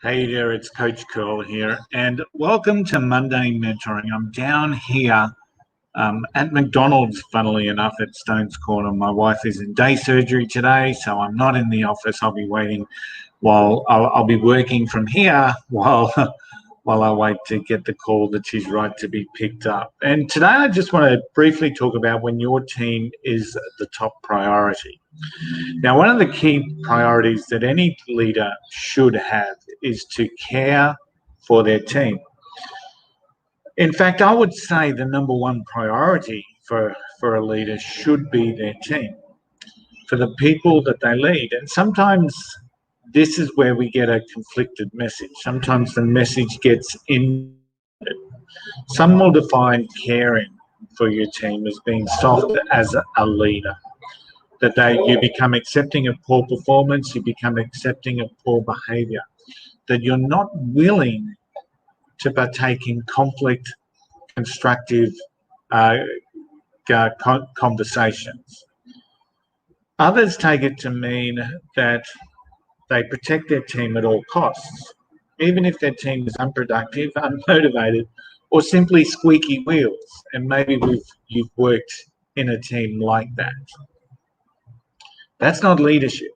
Hey there, it's Coach Curl here, and welcome to Monday Mentoring. I'm down here at McDonald's, funnily enough, at Stones Corner. My wife is in day surgery today, so I'm not in the office. I'll be waiting while I'll be working from here while I wait to get the call that she's right to be picked up. And today I just want to briefly talk about when your team is the top priority. Now, one of the key priorities that any leader should have is to care for their team. In fact, I would say the number one priority for a leader should be their team, for the people that they lead. And sometimes this is where we get a conflicted message. Sometimes the message gets in. Some will define caring for your team as being soft as a leader. That you become accepting of poor performance, you become accepting of poor behavior, that you're not willing to partake in conflict, constructive conversations. Others take it to mean that they protect their team at all costs, even if their team is unproductive, unmotivated, or simply squeaky wheels. And maybe you've worked in a team like that. That's not leadership.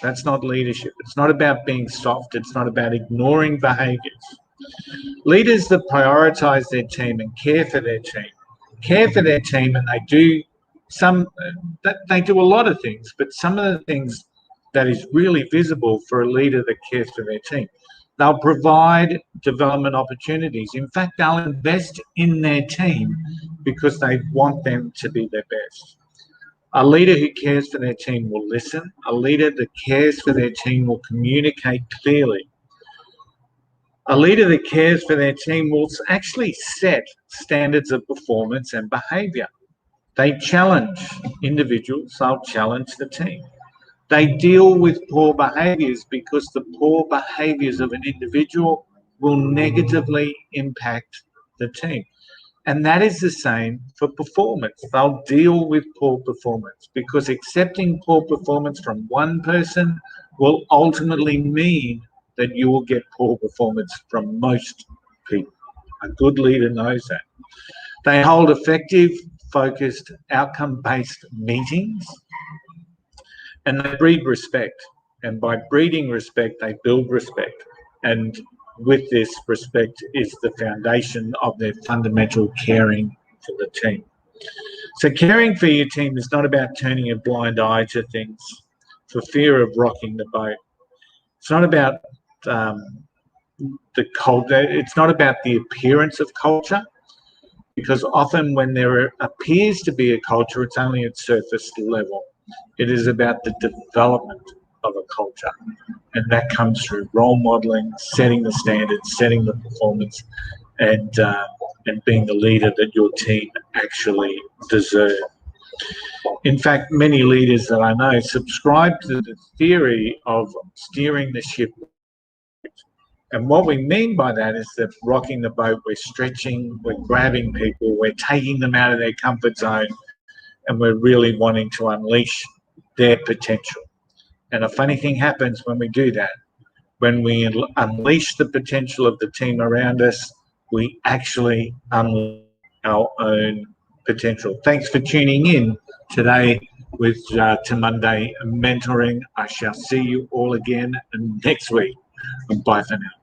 That's not leadership. It's not about being soft. It's not about ignoring behaviors. Leaders that prioritize their team and care for their team, and they do a lot of things, but some of the things that is really visible for a leader that cares for their team. They'll provide development opportunities. In fact, they'll invest in their team because they want them to be their best. A leader who cares for their team will listen. A leader that cares for their team will communicate clearly. A leader that cares for their team will actually set standards of performance and behavior. They challenge individuals, they'll challenge the team. They deal with poor behaviors because the poor behaviors of an individual will negatively impact the team. And that is the same for performance. They'll deal with poor performance because accepting poor performance from one person will ultimately mean that you will get poor performance from most people. A good leader knows that. They hold effective, focused, outcome-based meetings, and they breed respect. And by breeding respect, they build respect. And with this, respect is the foundation of their fundamental caring for the team. So caring for your team is not about turning a blind eye to things for fear of rocking the boat. It's not about the culture. It's not about the appearance of culture, because often when there appears to be a culture, it's only at surface level. It is about the development of a culture, and that comes through role modeling, setting the standards, setting the performance, and being the leader that your team actually deserve. In fact, many leaders that I know subscribe to the theory of steering the ship. And what we mean by that is that rocking the boat, we're stretching, we're grabbing people, we're taking them out of their comfort zone, and we're really wanting to unleash their potential. And a funny thing happens when we do that. When we unleash the potential of the team around us, we actually unleash our own potential. Thanks for tuning in today to Monday Mentoring. I shall see you all again next week. Bye for now.